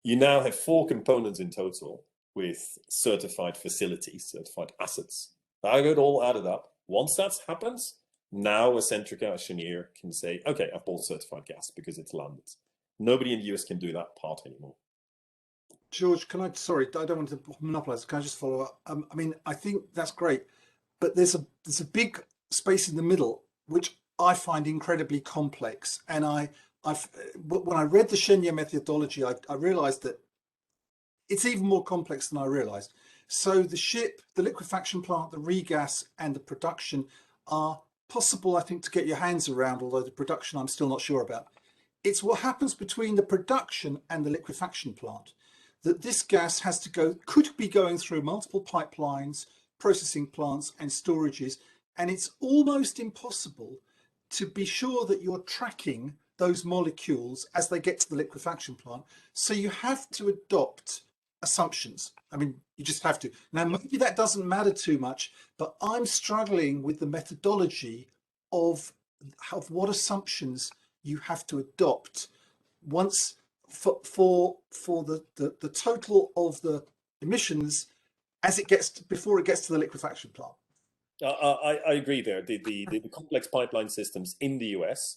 You now have 4 components in total with certified facilities, certified assets. That got all added up. Once that happens, now a Centrica, a Cheniere can say, okay, I've bought certified gas because it's landed. Nobody in the US can do that part anymore. George, can I, sorry, I don't want to monopolize. Can I just follow up? I mean, I think that's great, but there's a big space in the middle, which I find incredibly complex. And when I read the Shenya methodology, I realized that it's even more complex than I realized. So the ship, the liquefaction plant, the regas, and the production are possible, I think, to get your hands around, although the production I'm still not sure about. It's what happens between the production and the liquefaction plant, that this gas has to go, could be going through multiple pipelines, processing plants and storages, and it's almost impossible to be sure that you're tracking those molecules as they get to the liquefaction plant. So you have to adopt assumptions. I mean, you just have to. Now, maybe that doesn't matter too much, but I'm struggling with the methodology of what assumptions you have to adopt once for the total of the emissions as it gets to, before it gets to the liquefaction plant. I agree there. The complex pipeline systems in the US,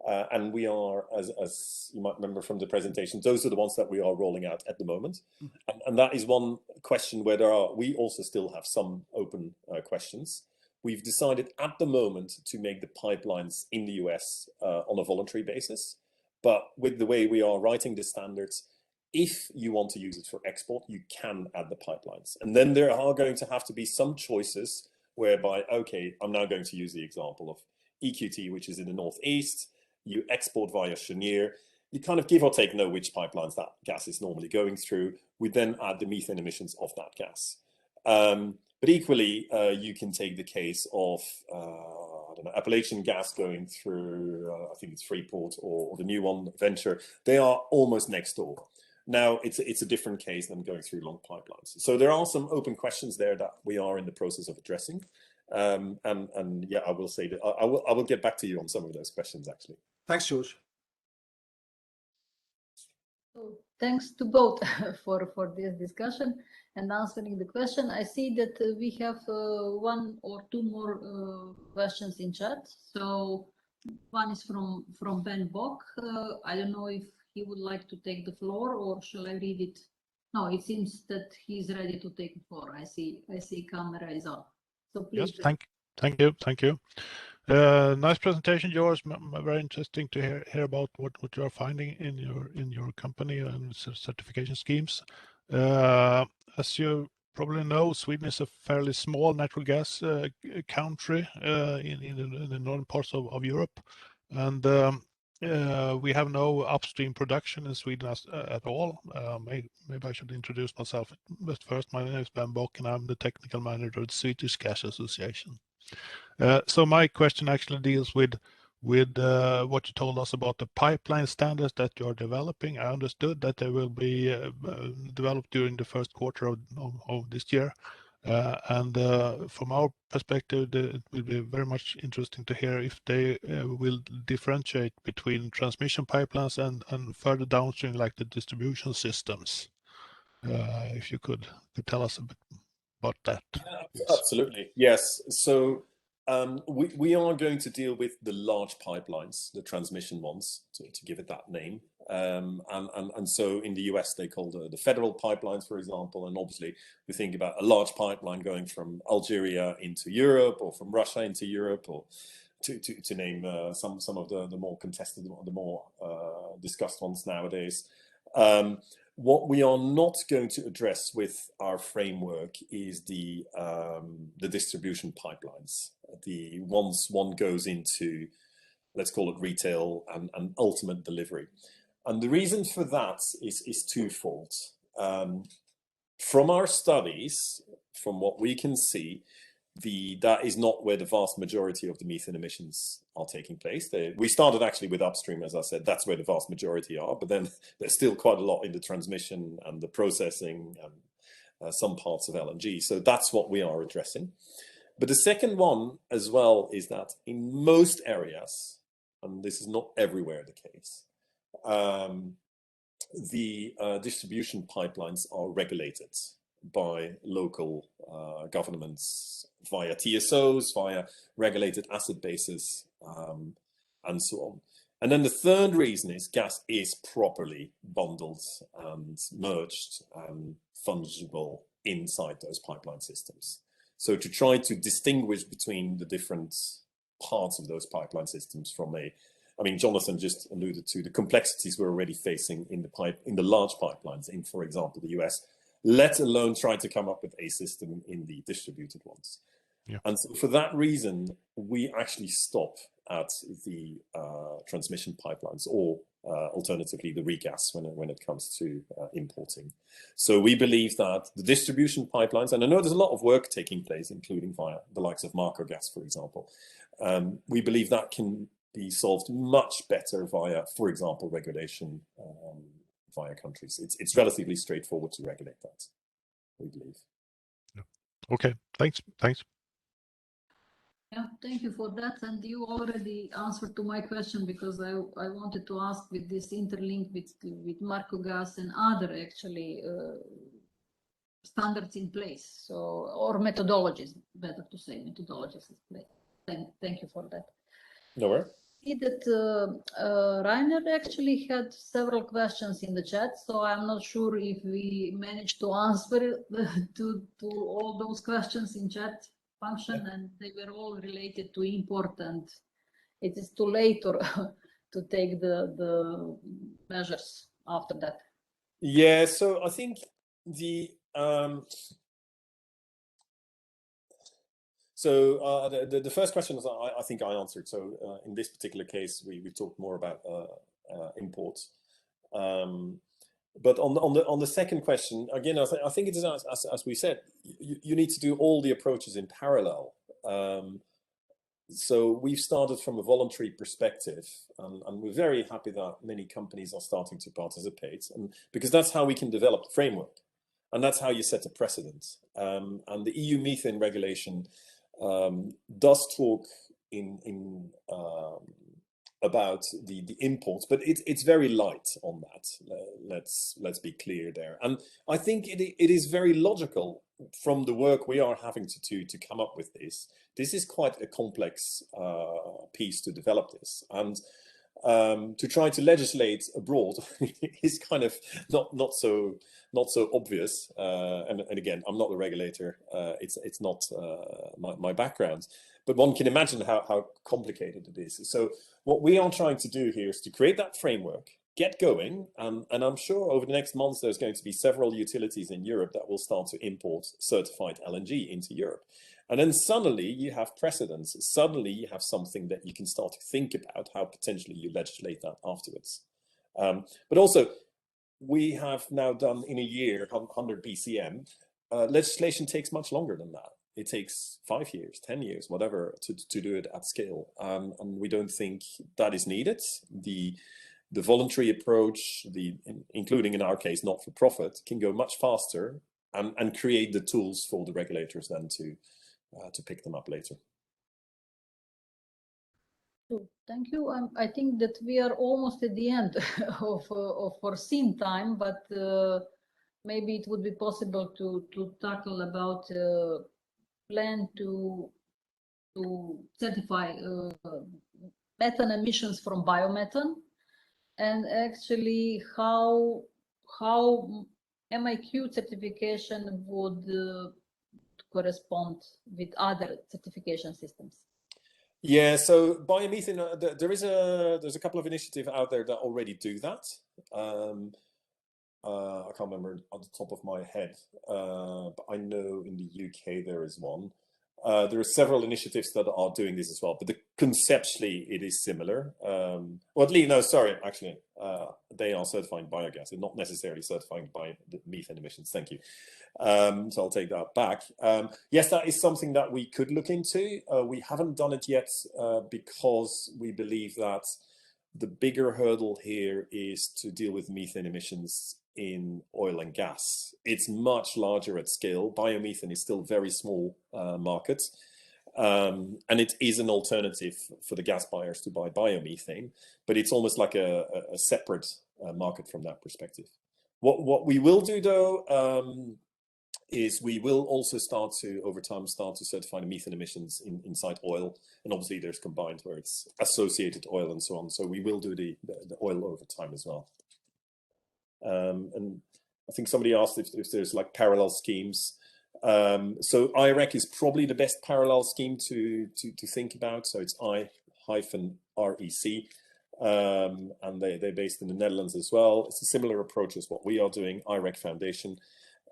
and we are, as you might remember from the presentation, those are the ones that we are rolling out at the moment. And that is one question where we also still have some open questions. We've decided at the moment to make the pipelines in the US on a voluntary basis. But with the way we are writing the standards, if you want to use it for export, you can add the pipelines. And then there are going to have to be some choices whereby, okay, I'm now going to use the example of EQT, which is in the Northeast. You export via Cheniere. You kind of give or take know which pipelines that gas is normally going through. We then add the methane emissions of that gas. But equally, you can take the case of, I don't know, Appalachian gas going through, I think it's Freeport or the new one, Venture. They are almost next door. Now, it's a different case than going through long pipelines. So there are some open questions there that we are in the process of addressing. And yeah, I will say that I will get back to you on some of those questions, actually. Thanks, George. So thanks to both for this discussion and answering the question. I see that we have one or two more questions in chat. So one is from Ben Bock. I don't know if he would like to take the floor, or shall I read it? No, it seems that he's ready to take the floor. I see camera is on. So please. Yes, thank you. Nice presentation, George. Very interesting to hear about what you are finding in your company and certification schemes. As you probably know, Sweden is a fairly small natural gas country in the northern parts of Europe, and we have no upstream production in Sweden at all. Maybe I should introduce myself. But first, my name is Ben Bock, and I'm the technical manager of the Swedish Gas Association. So my question actually deals with what you told us about the pipeline standards that you are developing. I understood that they will be developed during the first quarter of this year. And from our perspective, it will be very much interesting to hear if they will differentiate between transmission pipelines and further downstream, like the distribution systems. If you could tell us a bit about that. Yeah, absolutely. Yes. So we are going to deal with the large pipelines, the transmission ones, to give it that name. And so in the US, they call the federal pipelines, for example. And obviously, we think about a large pipeline going from Algeria into Europe, or from Russia into Europe, or to name some of the more contested, the more discussed ones nowadays. What we are not going to address with our framework is the distribution pipelines. The once one goes into, let's call it retail and ultimate delivery. And the reason for that is twofold. From our studies, from what we can see, that is not where the vast majority of the methane emissions are taking place. We started actually with upstream, as I said, that's where the vast majority are, but then there's still quite a lot in the transmission and the processing and some parts of LNG. So that's what we are addressing. But the second one as well is that in most areas, and this is not everywhere the case, the distribution pipelines are regulated by local governments via TSOs, via regulated asset bases, and so on. And then the third reason is gas is properly bundled and merged and fungible inside those pipeline systems. So to try to distinguish between the different parts of those pipeline systems from I mean, Jonathan just alluded to the complexities we're already facing in the large pipelines in, for example, the US, let alone try to come up with a system in the distributed ones. Yeah. And so for that reason, we actually stop at the transmission pipelines, or alternatively the regas when it comes to importing. So we believe that the distribution pipelines, and I know there's a lot of work taking place, including via the likes of Marco Gas, for example, we believe that can be solved much better via, for example, regulation via countries. It's relatively straightforward to regulate that, we believe. Yeah. Okay, thanks. Yeah, thank you for that. And you already answered to my question, because I wanted to ask, with this interlink with Marco Gas and other actually standards in place, so, or methodologies, better to say, methodologies in place. Thank you for that. No worries. See that Rainer actually had several questions in the chat, so I'm not sure if we managed to answer to all those questions in chat function, and they were all related to import, and it is too late or to take the measures after that. Yeah, so I think the the first question is, I think I answered. So in this particular case, we talked more about imports. But on the second question, again, I think it is as we said, you need to do all the approaches in parallel. So we've started from a voluntary perspective, and we're very happy that many companies are starting to participate, and because that's how we can develop the framework, and that's how you set a precedent. And the EU methane regulation does talk about the imports, but it's very light on that. Let's be clear there. And I think it is very logical from the work we are having to do to come up with this. This is quite a complex piece to develop this, and to try to legislate abroad is kind of not so obvious. And again, I'm not a regulator. It's not my background, but one can imagine how complicated it is. So what we are trying to do here is to create that framework, get going, and I'm sure over the next months there's going to be several utilities in Europe that will start to import certified LNG into Europe. And then suddenly you have precedents. Suddenly you have something that you can start to think about how potentially you legislate that afterwards. But also, we have now done in a year 100 BCM. Legislation takes much longer than that. It takes 5 years, 10 years, whatever, to do it at scale. And we don't think that is needed. The voluntary approach, including in our case, not for profit, can go much faster and create the tools for the regulators then to pick them up later. Thank you. I think that we are almost at the end of foreseen time, but maybe it would be possible to tackle about plan to certify methane emissions from biomethane, and actually how MiQ certification would correspond with other certification systems. Yeah, so biomethane, there's a couple of initiatives out there that already do that. I can't remember on the top of my head, but I know in the UK there is one. There are several initiatives that are doing this as well, but conceptually it is similar. Well, at least, no, sorry, actually, they are certifying biogas. They're not necessarily certifying methane emissions. Thank you. So I'll take that back. Yes, that is something that we could look into. We haven't done it yet because we believe that the bigger hurdle here is to deal with methane emissions in oil and gas. It's much larger at scale. Biomethane is still very small market, and it is an alternative for the gas buyers to buy biomethane, but it's almost like a separate market from that perspective. What we will do though is we will also start to, over time, start to certify the methane emissions inside oil. And obviously there's combined where it's associated oil and so on. So we will do the oil over time as well. And I think somebody asked if there's like parallel schemes. So IREC is probably the best parallel scheme to think about. So it's I-REC. And they're based in the Netherlands as well. It's a similar approach as what we are doing, IREC Foundation.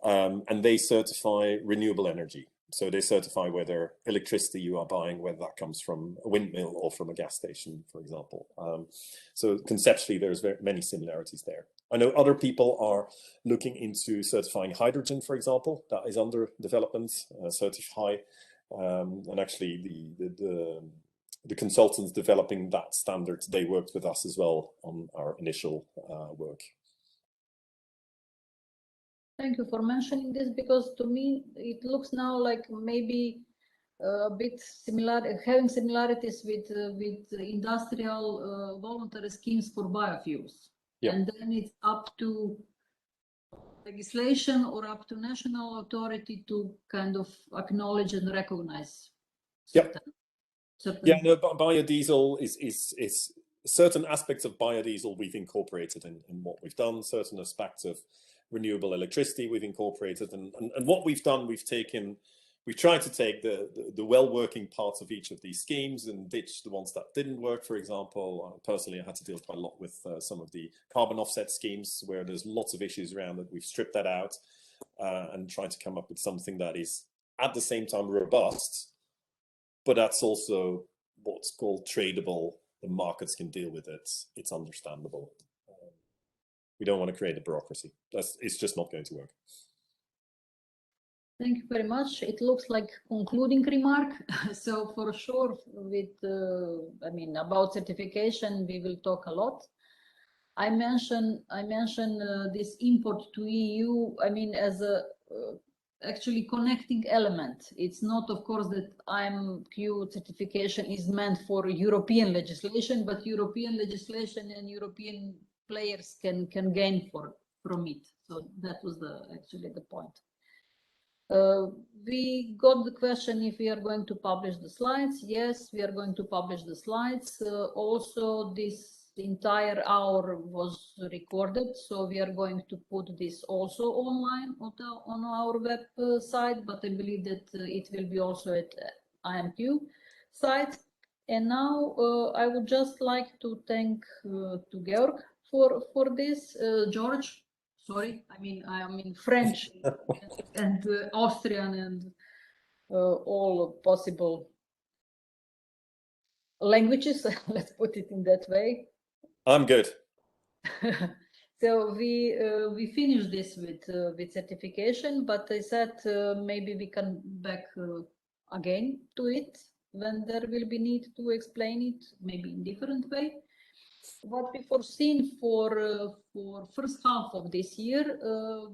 And they certify renewable energy. So they certify whether electricity you are buying, whether that comes from a windmill or from a gas station, for example. So conceptually, there's many similarities there. I know other people are looking into certifying hydrogen, for example. That is under development, Certify. And actually, the consultants developing that standard, they worked with us as well on our initial work. Thank you for mentioning this, because to me it looks now like maybe a bit similar, having similarities with industrial voluntary schemes for biofuels. Yeah. And then it's up to legislation or up to national authority to kind of acknowledge and recognize. Certain. Yeah, no, biodiesel is certain aspects of biodiesel we've incorporated in what we've done. Certain aspects of renewable electricity we've incorporated, and what we've done, we've tried to take the well-working parts of each of these schemes and ditch the ones that didn't work. For example, personally, I had to deal quite a lot with some of the carbon offset schemes where there's lots of issues around it. We've stripped that out and tried to come up with something that is at the same time robust, but that's also what's called tradable. The markets can deal with it. It's understandable. We don't want to create a bureaucracy. It's just not going to work. Thank you very much. It looks like concluding remark. So for sure, with I mean, about certification, we will talk a lot. I mentioned this import to EU. I mean, as a actually connecting element. It's not, of course, that MiQ certification is meant for European legislation, but European legislation and European players can gain from it. So that was actually the point. We got the question if we are going to publish the slides. Yes, we are going to publish the slides. Also, this entire hour was recorded, so we are going to put this also online on our website, but I believe that it will be also at IMQ site. And now I would just like to thank to Georg for this. George, sorry, I mean I am in French and Austrian and all possible languages. Let's put it in that way. I'm good. So we finished this with certification, but I said maybe we can back again to it when there will be need to explain it, maybe in different way. What we foreseen for first half of this year,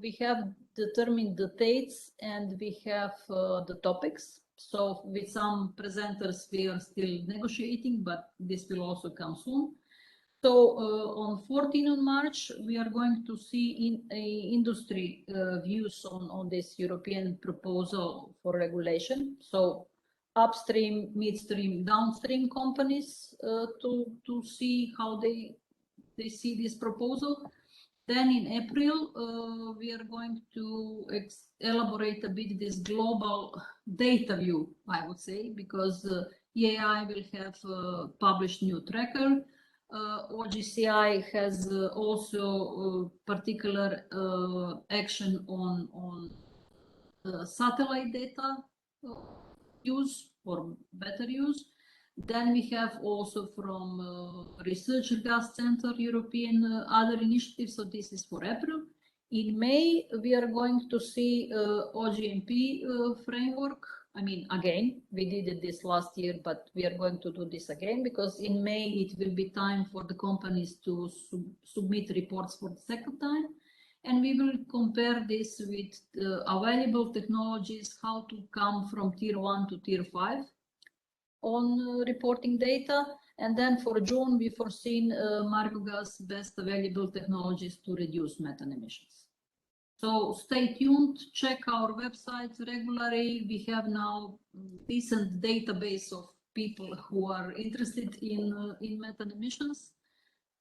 we have determined the dates and we have the topics. So with some presenters we are still negotiating, but this will also come soon. So on 14 on March, we are going to see industry views on this European proposal for regulation. So upstream, midstream, downstream companies to see how they see this proposal. Then in April, we are going to elaborate a bit this global data view, I would say, because EAI will have published new tracker. OGCI has also particular action on satellite data use or better use. Then we have also from Research Gas Center European other initiatives. So this is for April. In May, we are going to see OGMP framework. I mean, again, we did this last year, but we are going to do this again because in May it will be time for the companies to submit reports for the second time. And we will compare this with available technologies, how to come from tier 1 to tier 5 on reporting data. And then for June, we foreseen Margogas best available technologies to reduce methane emissions. So stay tuned, check our website regularly. We have now decent database of people who are interested in methane emissions.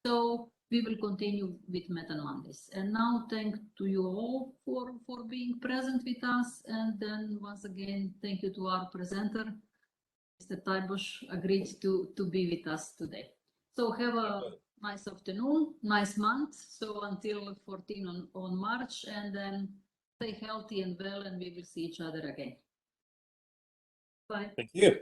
So we will continue with Methane Mondays. And now thank to you all for being present with us. And then once again, thank you to our presenter, Mr. Tijbosch, agreed to be with us today. So have a nice afternoon, nice month. So until 14 on March, and then stay healthy and well, and we will see each other again. Bye. Thank you.